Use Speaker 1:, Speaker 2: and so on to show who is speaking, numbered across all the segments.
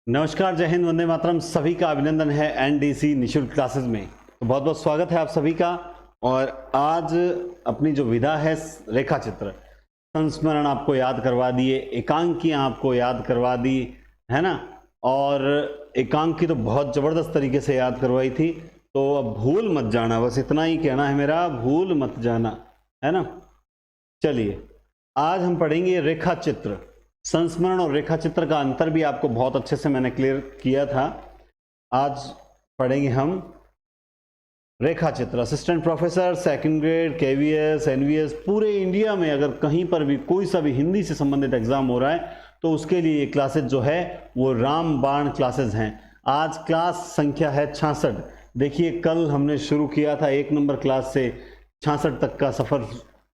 Speaker 1: नमस्कार, जय हिंद, वंदे मातरम। सभी का अभिनंदन है एनडीसी निशुल्क क्लासेस में। तो बहुत बहुत स्वागत है आप सभी का। और आज अपनी जो विधा है रेखा चित्र, संस्मरण आपको याद करवा दिए, एकांकियां आपको याद करवा दी, है ना। और एकांकी तो बहुत ज़बरदस्त तरीके से याद करवाई थी। तो अब भूल मत जाना, बस इतना ही कहना है मेरा, भूल मत जाना, है ना। चलिए, आज हम पढ़ेंगे रेखा चित्र। संस्मरण और रेखा चित्र का अंतर भी आपको बहुत अच्छे से मैंने क्लियर किया था। आज पढ़ेंगे हम रेखा चित्र। Assistant professor, second grade, KVS, NVS, पूरे इंडिया में अगर कहीं पर भी कोई सा भी हिंदी से संबंधित एग्जाम हो रहा है तो उसके लिए ये क्लासेज जो है वो रामबाण क्लासेज हैं। आज क्लास संख्या है 66। देखिए, कल हमने शुरू किया था 1 नंबर क्लास से, 66 तक का सफ़र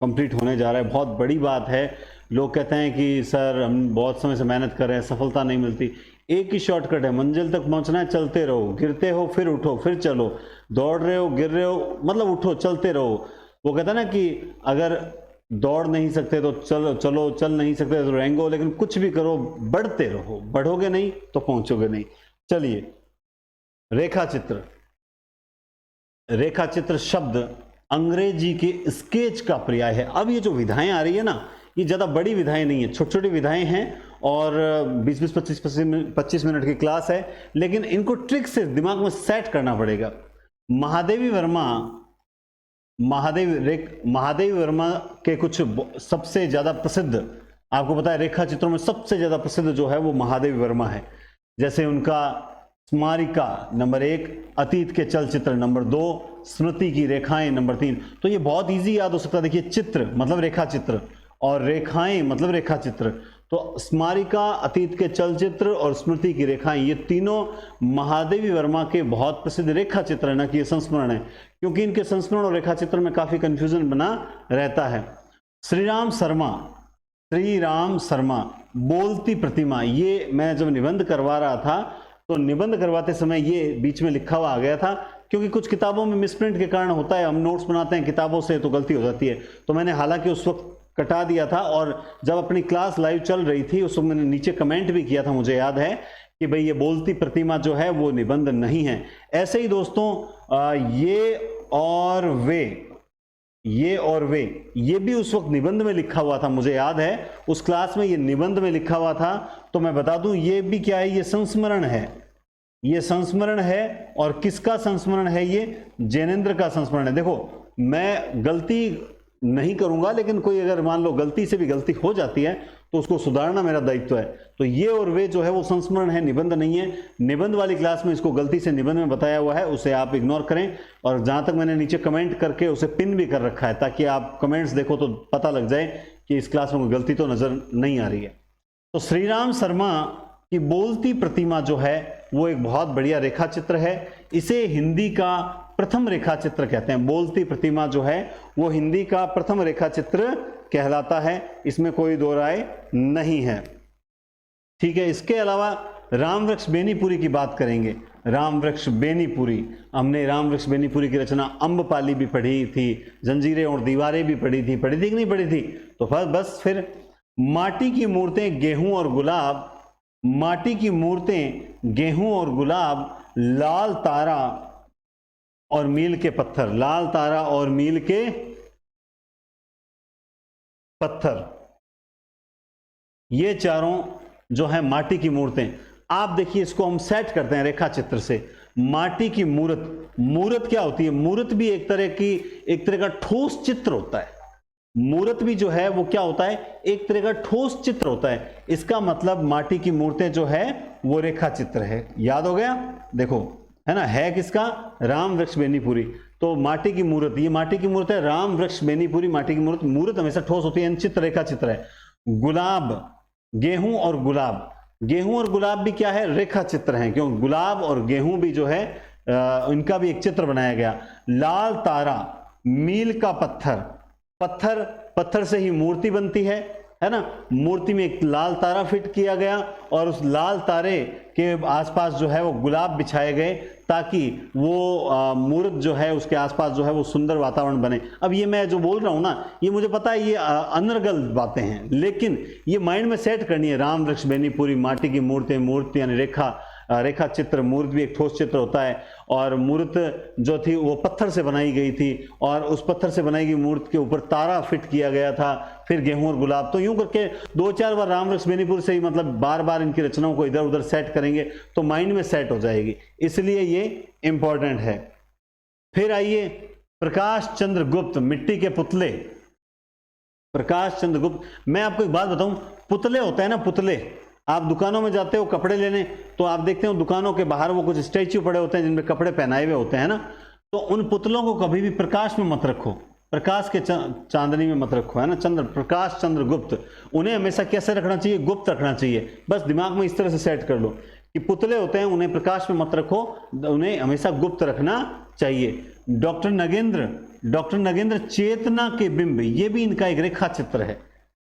Speaker 1: कंप्लीट होने जा रहा है। बहुत बड़ी बात है। लोग कहते हैं कि सर हम बहुत समय से मेहनत कर रहे हैं, सफलता नहीं मिलती। एक ही शॉर्टकट है, मंजिल तक पहुंचना है, चलते रहो। गिरते हो फिर उठो, फिर चलो। दौड़ रहे हो, गिर रहे हो, मतलब उठो, चलते रहो। वो कहता है ना कि अगर दौड़ नहीं सकते तो चलो चलो, चल नहीं सकते तो रेंगो, लेकिन कुछ भी करो, बढ़ते रहो। बढ़ोगे नहीं तो पहुंचोगे नहीं। चलिए, रेखा चित्र। रेखा चित्र शब्द अंग्रेजी के स्केच का पर्याय है। अब ये जो विधाएं आ रही है ना, ये ज़्यादा बड़ी विधाएं नहीं है, छोटी छोटी विधाएं हैं। और 20-20, 25-25 मिनट की क्लास है, लेकिन इनको ट्रिक से दिमाग में सेट करना पड़ेगा। महादेवी वर्मा महादेवी वर्मा के कुछ सबसे ज़्यादा प्रसिद्ध, आपको पता है रेखा चित्रों में सबसे ज़्यादा प्रसिद्ध जो है वो महादेवी वर्मा है। जैसे उनका स्मारिका नंबर 1, अतीत के चलचित्र नंबर 2, स्मृति की रेखाएं नंबर 3। तो ये बहुत इजी याद हो सकता है। देखिए, चित्र मतलब रेखा चित्र और रेखाएं मतलब रेखा चित्र। तो स्मारिका, अतीत के चलचित्र और स्मृति की रेखाएं, ये तीनों महादेवी वर्मा के बहुत प्रसिद्ध रेखा चित्र है, ना कि ये संस्मरण है, क्योंकि इनके संस्मरण और रेखा चित्र में काफी कंफ्यूजन बना रहता है। श्रीराम शर्मा बोलती प्रतिमा, ये मैं जब निबंध करवा रहा था तो निबंध करवाते समय ये बीच में लिखा हुआ आ गया था, क्योंकि कुछ किताबों में मिसप्रिंट के कारण होता है। हम नोट्स बनाते हैं किताबों से तो गलती हो जाती है। तो मैंने हालांकि उस वक्त कटा दिया था, और जब अपनी क्लास लाइव चल रही थी उस वक्त मैंने नीचे कमेंट भी किया था, मुझे याद है, कि भाई ये बोलती प्रतिमा जो है वो निबंध नहीं है। ऐसे ही दोस्तों, ये और वे ये भी उस वक्त निबंध में लिखा हुआ था, मुझे याद है उस क्लास में ये निबंध में लिखा हुआ था। तो मैं बता दूं, ये भी क्या है, ये संस्मरण है। ये संस्मरण है, और किसका संस्मरण है? ये जैनेन्द्र का संस्मरण है। देखो, मैं गलती नहीं करूंगा, लेकिन कोई अगर मान लो गलती से भी गलती हो जाती है तो उसको सुधारना मेरा दायित्व है। तो ये और वे जो है वो संस्मरण है, निबंध नहीं है। निबंध वाली क्लास में इसको गलती से निबंध में बताया हुआ है, उसे आप इग्नोर करें। और जहां तक मैंने नीचे कमेंट करके उसे पिन भी कर रखा है, ताकि आप कमेंट्स देखो तो पता लग जाए कि इस क्लास में कोई गलती तो नजर नहीं आ रही है। तो श्रीराम शर्मा की बोलती प्रतिमा जो है वो एक बहुत बढ़िया रेखा चित्र है। इसे हिंदी का प्रथम रेखा चित्र कहते हैं। बोलती प्रतिमा जो है वो हिंदी का प्रथम रेखा चित्र कहलाता है, इसमें कोई दो राय नहीं है। ठीक है, इसके अलावा राम वृक्ष बेनीपुरी की बात करेंगे। राम वृक्ष बेनीपुरी, हमने राम वृक्ष बेनीपुरी की रचना अम्बपाली भी पढ़ी थी, जंजीरें और दीवारें भी पढ़ी थी कि नहीं पढ़ी थी? तो बस फिर माटी की मूर्तें, गेहूं और गुलाब, माटी की मूर्तें, गेहूं और गुलाब, लाल तारा और मील के पत्थर, लाल तारा और मील के पत्थर, ये चारों जो है माटी की मूर्तें। आप देखिए, इसको हम सेट करते हैं रेखा चित्र से। माटी की मूर्त क्या होती है? मूर्त भी एक तरह का ठोस चित्र होता है। मूर्त भी जो है वो क्या होता है? एक तरह का ठोस चित्र होता है। इसका मतलब माटी की मूर्तें जो है वो रेखा चित्र है। याद हो गया? देखो, है ना, है किसका? राम वृक्ष बेनीपुरी। तो माटी की मूर्त, ये माटी की मूर्त है, राम वृक्ष बेनीपुरी माटी की मूर्त। मूर्त हमेशा ठोस होती है, चित्र रेखा चित्र है। गुलाब, गेहूं और गुलाब, गेहूं और गुलाब भी क्या है? रेखा चित्र है, क्योंकि गुलाब और गेहूं भी जो है इनका भी एक चित्र बनाया गया। लाल तारा, मील का पत्थर, पत्थर से ही मूर्ति बनती है, है ना, मूर्ति में एक लाल तारा फिट किया गया और उस लाल तारे के आसपास जो है वो गुलाब बिछाए गए ताकि वो मूर्त जो है उसके आसपास जो है वो सुंदर वातावरण बने। अब ये मैं जो बोल रहा हूँ ना, ये मुझे पता है ये अनर्गल बातें हैं, लेकिन ये माइंड में सेट करनी है। राम वृक्ष बेनी पूरी माटी की मूर्ति यानी रेखा चित्र, मूर्त भी एक ठोस चित्र होता है और मूर्त जो थी वो पत्थर से बनाई गई थी और उस पत्थर से बनाई गई मूर्त के ऊपर तारा फिट किया गया था, फिर गेहूं और गुलाब। तो यूं करके 2-4 बार राम वृक्ष बेनीपुर से ही मतलब बार बार इनकी रचनाओं को इधर उधर सेट करेंगे तो माइंड में सेट हो जाएगी, इसलिए ये इंपॉर्टेंट है। फिर आइए प्रकाश चंद्र गुप्त, मिट्टी के पुतले। प्रकाश चंद्र गुप्त, मैं आपको एक बात बताऊं, पुतले होते हैं ना, पुतले, आप दुकानों में जाते हो कपड़े लेने तो आप देखते हो दुकानों के बाहर वो कुछ स्टैच्यू पड़े होते हैं जिनमें कपड़े पहनाए हुए होते हैं ना, तो उन पुतलों को कभी भी प्रकाश में मत रखो, प्रकाश के चांदनी में मत रखो, है ना। प्रकाश चंद्र गुप्त, उन्हें हमेशा कैसे रखना चाहिए, गुप्त रखना चाहिए। बस दिमाग में इस तरह से सेट कर लो कि पुतले होते हैं उन्हें प्रकाश में मत रखो, उन्हें हमेशा गुप्त रखना चाहिए। डॉक्टर नगेंद्र चेतना के बिंब, ये भी इनका एक रेखा चित्र है।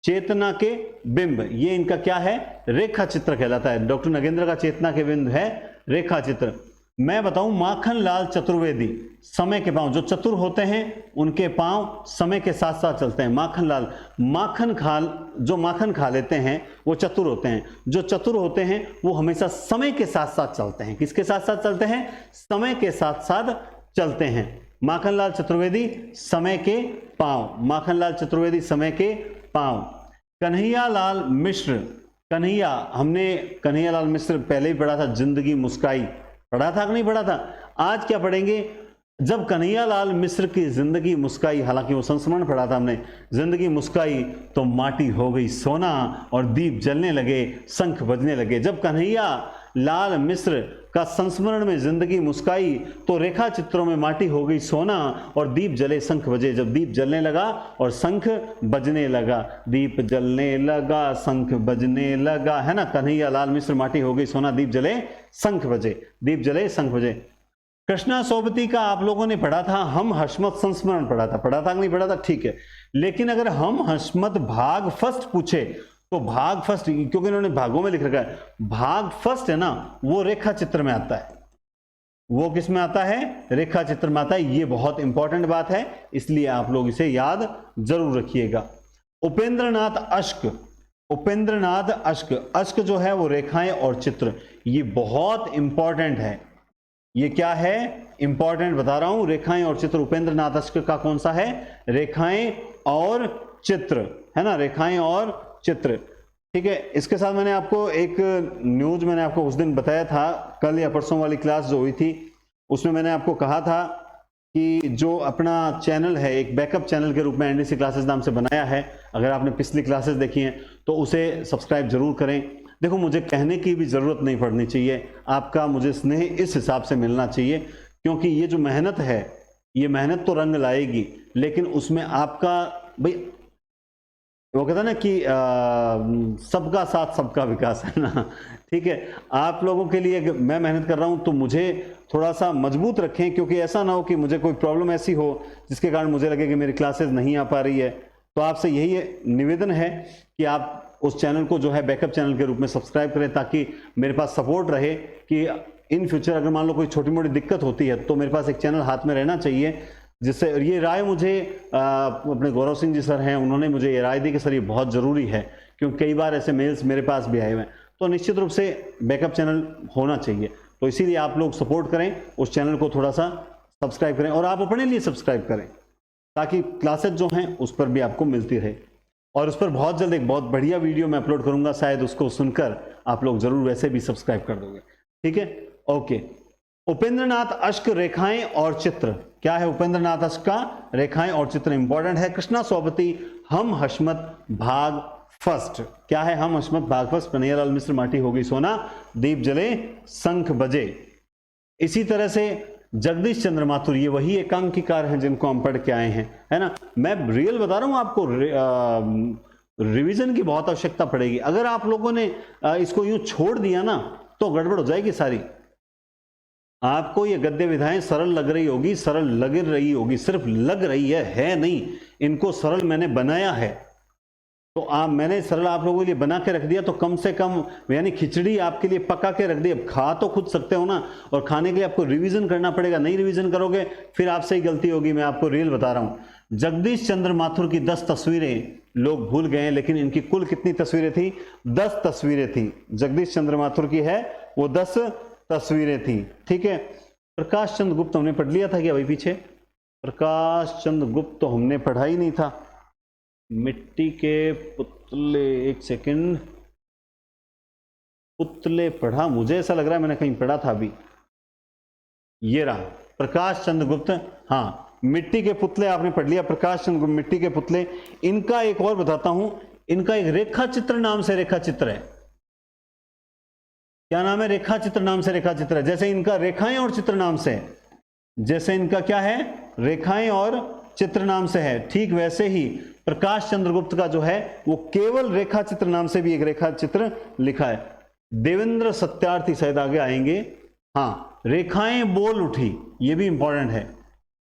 Speaker 1: चेतना के बिंब, ये इनका क्या है, रेखा चित्र कहलाता है। डॉक्टर नगेंद्र का चेतना के बिंब है रेखा चित्र। मैं बताऊं माखन लाल चतुर्वेदी, समय के पांव, जो चतुर होते हैं उनके पांव समय के साथ साथ चलते हैं। माखन लाल, जो माखन खा लेते हैं वो चतुर होते हैं, जो चतुर होते हैं वो हमेशा समय के साथ साथ चलते हैं। किसके साथ साथ चलते हैं, समय के साथ साथ चलते हैं। माखनलाल चतुर्वेदी समय के पांव, माखनलाल चतुर्वेदी समय के पांव। कन्हैयालाल मिश्र, हमने कन्हैयालाल मिश्र पहले ही पढ़ा था, जिंदगी मुस्काई, पढ़ा था कि नहीं पढ़ा था। आज क्या पढ़ेंगे, जब कन्हैयालाल मिश्र की जिंदगी मुस्काई, हालांकि वो संस्मरण पढ़ा था हमने, जिंदगी मुस्काई तो माटी हो गई सोना और दीप जलने लगे, शंख बजने लगे। जब कन्हैयालाल मिश्र का संस्मरण में जिंदगी मुस्काई तो रेखा चित्रों में माटी हो गई सोना और दीप जले शंख बजे। जब दीप जलने लगा और शंख बजने लगा, दीप जलने लगा शंख बजने लगा, है ना। कन्हैयालाल मिश्र माटी हो गई सोना, दीप जले शंख बजे, दीप जले शंख बजे। कृष्णा सोबती का आप लोगों ने पढ़ा था, हम हशमत संस्मरण पढ़ा था कि नहीं पढ़ा था, ठीक है। लेकिन अगर हम हशमत भाग फर्स्ट पूछे तो भाग फर्स्ट, क्योंकि इन्होंने भागों में लिख रखा है, भाग फर्स्ट है ना वो रेखा चित्र में आता है। वो किस में आता है, रेखा चित्र में आता है। ये बहुत इंपॉर्टेंट बात है, इसलिए आप लोग इसे याद जरूर रखिएगा। उपेंद्रनाथ अश्क, अश्क जो है वो रेखाएं और चित्र, ये बहुत इंपॉर्टेंट है। ये क्या है, इंपॉर्टेंट बता रहा हूं, रेखाएं और चित्र। उपेंद्रनाथ अश्क का कौन सा है, रेखाएं और चित्र, है ना, रेखाएं और चित्र, ठीक है। इसके साथ मैंने आपको एक न्यूज मैंने आपको उस दिन बताया था, कल या परसों वाली क्लास जो हुई थी उसमें मैंने आपको कहा था कि जो अपना चैनल है एक बैकअप चैनल के रूप में एनडीसी क्लासेस नाम से बनाया है, अगर आपने पिछली क्लासेस देखी हैं तो उसे सब्सक्राइब जरूर करें। देखो मुझे कहने की भी जरूरत नहीं पड़नी चाहिए, आपका मुझे स्नेह इस हिसाब से मिलना चाहिए, क्योंकि ये जो मेहनत है ये मेहनत तो रंग लाएगी, लेकिन उसमें आपका भाई वो कहता है ना कि सबका साथ सबका विकास, है ना, ठीक है। आप लोगों के लिए मैं मेहनत कर रहा हूं तो मुझे थोड़ा सा मजबूत रखें, क्योंकि ऐसा ना हो कि मुझे कोई प्रॉब्लम ऐसी हो जिसके कारण मुझे लगे कि मेरी क्लासेस नहीं आ पा रही है। तो आपसे यही निवेदन है कि आप उस चैनल को जो है बैकअप चैनल के रूप में सब्सक्राइब करें, ताकि मेरे पास सपोर्ट रहे कि इन फ्यूचर अगर मान लो कोई छोटी मोटी दिक्कत होती है तो मेरे पास एक चैनल हाथ में रहना चाहिए, जिससे ये राय मुझे अपने गौरव सिंह जी सर हैं, उन्होंने मुझे ये राय दी कि सर ये बहुत ज़रूरी है, क्योंकि कई बार ऐसे मेल्स मेरे पास भी आए हुए हैं। तो निश्चित रूप से बैकअप चैनल होना चाहिए, तो इसीलिए आप लोग सपोर्ट करें, उस चैनल को थोड़ा सा सब्सक्राइब करें और आप अपने लिए सब्सक्राइब करें, ताकि क्लासेज जो हैं उस पर भी आपको मिलती रहे। और उस पर बहुत जल्द एक बहुत बढ़िया वीडियो मैं अपलोड करूंगा, शायद उसको सुनकर आप लोग जरूर वैसे भी सब्सक्राइब कर दोगे, ठीक है, ओके। उपेंद्रनाथ अश्क रेखाएं और चित्र, क्या है उपेंद्रनाथ अश्क का, रेखाएं और चित्र इंपॉर्टेंट है। कृष्णा सोबती हम हशमत भाग फर्स्ट, क्या है, हम हशमत भाग फर्स्ट, कन्हैयालाल मिश्र माटी हो गई सोना, दीप जले शंख बजे। इसी तरह से जगदीश चंद्र माथुर, ये वही एकांकीकार हैं जिनको हम पढ़ के आए हैं, है ना। मैं रियल बता रहा हूं आपको, रिवीजन की बहुत आवश्यकता पड़ेगी। अगर आप लोगों ने इसको यूं छोड़ दिया ना तो गड़बड़ हो जाएगी सारी। आपको ये गद्य विधाएं सरल लग रही होगी, सरल लग रही होगी, सिर्फ लग रही है नहीं, इनको सरल मैंने बनाया है। तो मैंने सरल आप लोगों के लिए बना के रख दिया, तो कम से कम यानी खिचड़ी आपके लिए पका के रख दी। अब खा तो खुद सकते हो ना, और खाने के लिए आपको रिवीजन करना पड़ेगा। नहीं रिवीजन करोगे फिर आपसे ही गलती होगी। मैं आपको रियल बता रहा हूं। जगदीश चंद्र माथुर की 10 तस्वीरें लोग भूल गए हैं, लेकिन इनकी कुल कितनी तस्वीरें थी? 10 तस्वीरें थी। जगदीश चंद्र माथुर की है वो 10 तस्वीरें थी। ठीक है। प्रकाश चंद्र गुप्त हमने पढ़ लिया था क्या भाई पीछे? प्रकाश चंद्र गुप्त तो हमने पढ़ा ही नहीं था। मिट्टी के पुतले, एक सेकंड, पुतले पढ़ा, मुझे ऐसा लग रहा है मैंने कहीं पढ़ा था अभी। ये रहा प्रकाश चंद्र गुप्त। हाँ, मिट्टी के पुतले आपने पढ़ लिया। प्रकाश चंद्र गुप्त, मिट्टी के पुतले। इनका एक और बताता हूं, इनका एक रेखा चित्र नाम से रेखा चित्र है। क्या नाम है? रेखा चित्र नाम से रेखा चित्र है। जैसे इनका रेखाएं और चित्र नाम से है, जैसे इनका क्या है? रेखाएं और चित्र नाम से है, ठीक वैसे ही प्रकाश चंद्रगुप्त का जो है वो केवल रेखा चित्र नाम से भी एक रेखा चित्र लिखा है। देवेंद्र सत्यार्थी शायद आगे आएंगे। हाँ, रेखाएं बोल उठी, ये भी इंपॉर्टेंट है।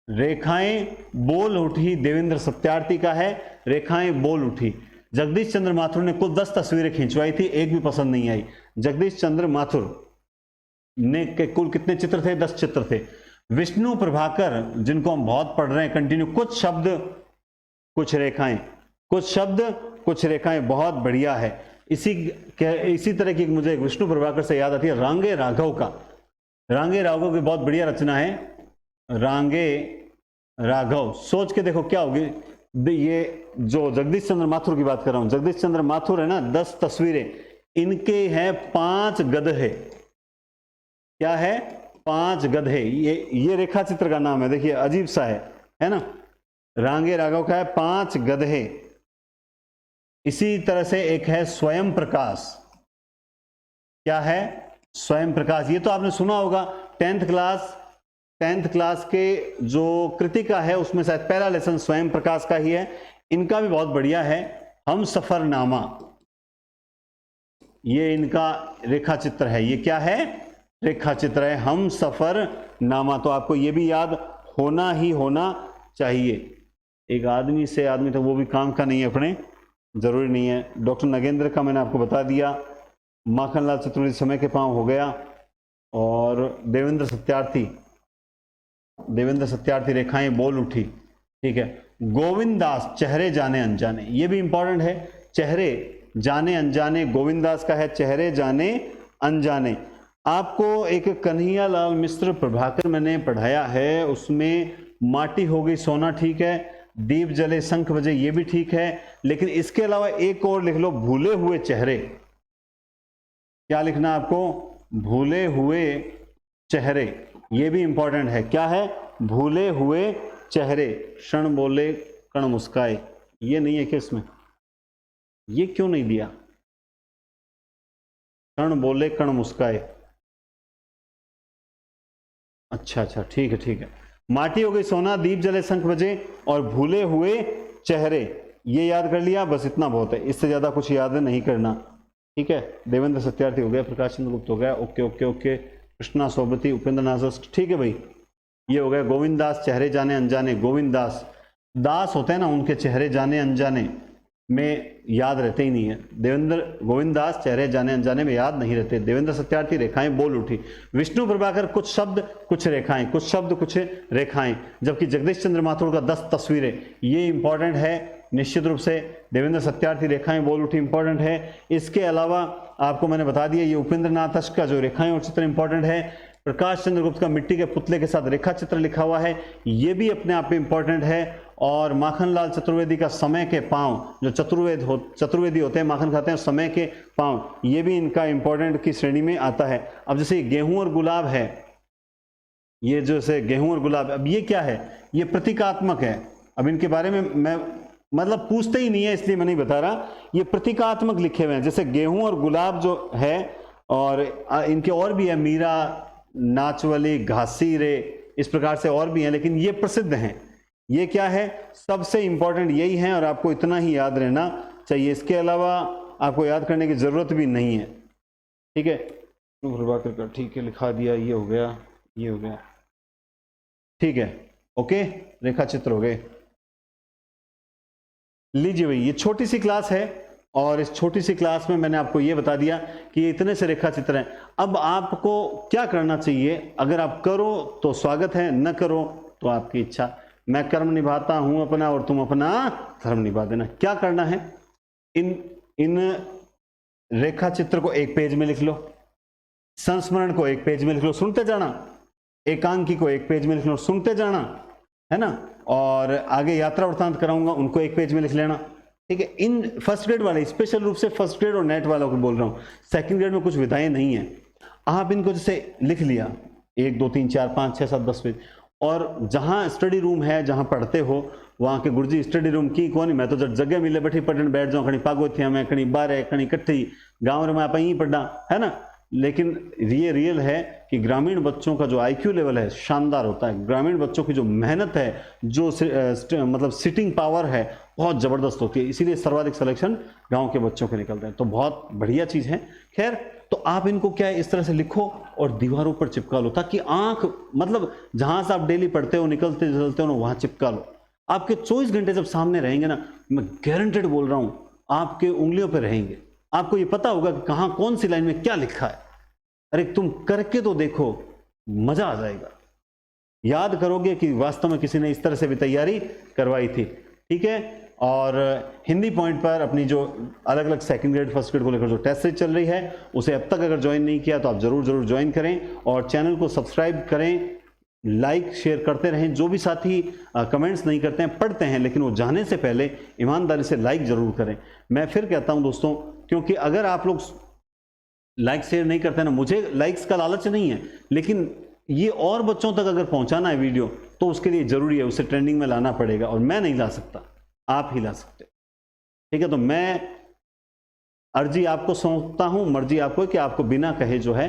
Speaker 1: रेखाएं बोल उठी देवेंद्र सत्यार्थी का है, रेखाएं बोल उठी। जगदीश चंद्र माथुर ने कुल 10 तस्वीरें खिंचवाई थी, एक भी पसंद नहीं आई। जगदीश चंद्र माथुर ने के कुल कितने चित्र थे? 10 चित्र थे। विष्णु प्रभाकर, जिनको हम बहुत पढ़ रहे हैं कंटिन्यू, कुछ शब्द कुछ रेखाएं, कुछ शब्द कुछ रेखाएं, बहुत बढ़िया है। इसी तरह की मुझे विष्णु प्रभाकर से याद आती है रांगे राघव का। रांगे राघव की बहुत बढ़िया रचना है, रांगे राघव। सोच के देखो क्या होगी। ये जो जगदीश चंद्र माथुर की बात कर रहा हूं, जगदीश चंद्र माथुर है ना, 10 तस्वीरें, इनके हैं 5 गधे। क्या है? 5 गधे। ये रेखा चित्र का नाम है, देखिए अजीब सा है ना। रांगे राघव का है 5 गधे। इसी तरह से एक है स्वयं प्रकाश। क्या है? स्वयं प्रकाश। ये तो आपने सुना होगा 10th क्लास के जो कृतिका है उसमें शायद पहला लेसन स्वयं प्रकाश का ही है। इनका भी बहुत बढ़िया है, हम सफरनामा। ये इनका रेखा चित्र है। ये क्या है? रेखा चित्र है, हम सफरनामा। तो आपको ये भी याद होना ही होना चाहिए। एक आदमी से आदमी तो वो भी काम का नहीं है, अपने जरूरी नहीं है। डॉक्टर नगेंद्र का मैंने आपको बता दिया। माखनलाल चतुर्वेदी समय के पांव हो गया। और देवेंद्र सत्यार्थी रेखाएं बोल उठी। ठीक है। गोविंद दास, चेहरे जाने अनजाने, ये भी इंपॉर्टेंट है। चेहरे जाने अनजाने गोविंद दास का है, चेहरे जाने अनजाने। आपको एक कन्हैयालाल मिश्र प्रभाकर मैंने पढ़ाया है, उसमें माटी हो गई सोना, ठीक है। दीप जले शंख बजे, ये भी ठीक है। लेकिन इसके अलावा एक और लिख लो, भूले हुए चेहरे। क्या लिखना आपको? भूले हुए चेहरे, ये भी इंपॉर्टेंट है। क्या है? भूले हुए चेहरे। क्षण बोले कण मुस्काए, ये नहीं है क्या इसमें? ये क्यों नहीं दिया? क्षण बोले कण मुस्काए। अच्छा, ठीक है। माटी हो गई सोना, दीप जले शंख बजे और भूले हुए चेहरे, ये याद कर लिया, बस इतना बहुत है। इससे ज्यादा कुछ याद नहीं करना। ठीक है। देवेंद्र सत्यार्थी हो गया, प्रकाश चंद्र गुप्त हो गया, ओके। कृष्णा सोबती, उपेंद्र नाथ, ठीक है भाई, ये हो गया। गोविंद दास, चेहरे जाने अनजाने। गोविंद दास होते हैं ना, उनके चेहरे जाने अनजाने में याद रहते ही नहीं है। गोविंद दास चेहरे जाने अनजाने में याद नहीं रहते। देवेंद्र सत्यार्थी रेखाएं बोल उठी। विष्णु प्रभाकर कुछ शब्द कुछ रेखाएं, कुछ शब्द कुछ रेखाएं। जबकि जगदीश चंद्र माथुर का 10 तस्वीरें, ये इंपॉर्टेंट है निश्चित रूप से। देवेंद्र सत्यार्थी रेखाएं बोल उठी इंपॉर्टेंट है। इसके अलावा आपको मैंने बता दिया ये उपेंद्र नाथ का जो रेखाएं और चित्र इंपॉर्टेंट है। प्रकाश चंद्र गुप्त का मिट्टी के पुतले के साथ रेखा चित्र लिखा हुआ है, ये भी अपने आप में इंपॉर्टेंट है। और माखनलाल चतुर्वेदी का समय के पांव, जो चतुर्वेदी होते हैं, माखन खाते हैं, समय के पांव, ये भी इनका इंपॉर्टेंट की श्रेणी में आता है। अब जैसे गेहूं और गुलाब है, ये जैसे गेहूं और गुलाब, अब ये क्या है? ये प्रतीकात्मक है। अब इनके बारे में मैं मतलब पूछते ही नहीं है, इसलिए मैं नहीं बता रहा। ये प्रतीकात्मक लिखे हुए हैं, जैसे गेहूं और गुलाब जो है, और इनके और भी है, मीरा, नाचवली, घासी रे, इस प्रकार से और भी हैं, लेकिन ये प्रसिद्ध हैं। ये क्या है? सबसे इंपॉर्टेंट यही है, और आपको इतना ही याद रहना चाहिए। इसके अलावा आपको याद करने की जरूरत भी नहीं है। ठीक है। ठीक है, लिखा दिया, ये हो गया, ये हो गया। ठीक है, ओके, रेखा चित्र हो गए। लीजिए भाई, ये छोटी सी क्लास है और इस छोटी सी क्लास में मैंने आपको ये बता दिया कि ये इतने से रेखा चित्र हैं। अब आपको क्या करना चाहिए, अगर आप करो तो स्वागत है, न करो तो आपकी इच्छा। मैं कर्म निभाता हूं अपना और तुम अपना धर्म निभा देना। क्या करना है, इन रेखा चित्र को एक पेज में लिख लो, संस्मरण को एक पेज में लिख लो, सुनते जाना, एकांकी को एक पेज में लिख लो, सुनते जाना, है ना, और आगे यात्रा वृत्तांत कराऊंगा उनको एक पेज में लिख लेना, ठीक है। इन फर्स्ट ग्रेड वाले, स्पेशल रूप से फर्स्ट ग्रेड और नेट वालों को बोल रहा हूं, सेकंड ग्रेड में कुछ विधाएं नहीं है। आप इनको जैसे लिख लिया 1 2 3 4 5 6 7 10 पेज, और जहां स्टडी रूम है, जहां पढ़ते हो, वहां के गुरुजी स्टडी रूम की कोनी, मैं तो जब जगह मिले बैठी पढ़ने बैठ जाऊं, खड़ी पागोथिया में, खड़ी बारे, खड़ी कट्ठी गांव में आप ही पढ़ा, है ना। लेकिन ये रियल है कि ग्रामीण बच्चों का जो आईक्यू लेवल है शानदार होता है, ग्रामीण बच्चों की जो मेहनत है, जो मतलब सिटिंग पावर है, बहुत जबरदस्त होती है, इसीलिए सर्वाधिक सिलेक्शन गांव के बच्चों के निकलते हैं, तो बहुत बढ़िया चीज है। खैर, तो आप इनको क्या है, इस तरह से लिखो और दीवारों पर चिपका लो, ताकि आंख, मतलब जहां से आप डेली पढ़ते हो, निकलते चलते हो ना, वहां चिपका लो। आपके 24 घंटे जब सामने रहेंगे ना, मैं गारंटेड बोल रहा हूं, आपके उंगलियों पर रहेंगे, आपको ये पता होगा कि कहां कौन सी लाइन में क्या लिखा है। अरे तुम करके तो देखो, मजा आ जाएगा, याद करोगे कि वास्तव में किसी ने इस तरह से भी तैयारी करवाई थी, ठीक है। और हिंदी पॉइंट पर अपनी जो अलग अलग सेकंड ग्रेड फर्स्ट ग्रेड को लेकर जो टेस्ट सीरीज चल रही है, उसे अब तक अगर ज्वाइन नहीं किया तो आप जरूर ज्वाइन करें और चैनल को सब्सक्राइब करें, लाइक शेयर करते रहें। जो भी साथी कमेंट्स नहीं करते हैं, पढ़ते हैं, लेकिन वो जाने से पहले ईमानदारी से लाइक जरूर करें। मैं फिर कहता हूं दोस्तों, क्योंकि अगर आप लोग लाइक शेयर नहीं करते ना, मुझे लाइक्स का लालच नहीं है, लेकिन ये और बच्चों तक अगर पहुंचाना है वीडियो, तो उसके लिए जरूरी है, उसे ट्रेंडिंग में लाना पड़ेगा, और मैं नहीं ला सकता, आप ही ला सकते, ठीक है। तो मैं अर्जी आपको सौंपता हूं, मर्जी आपको है कि आपको बिना कहे जो है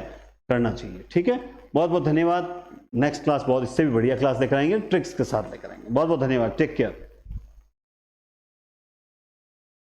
Speaker 1: करना चाहिए, ठीक है। बहुत बहुत धन्यवाद। नेक्स्ट क्लास बहुत इससे भी बढ़िया क्लास लेकर आएंगे, ट्रिक्स के साथ लेकर आएंगे। बहुत बहुत धन्यवाद, टेक केयर।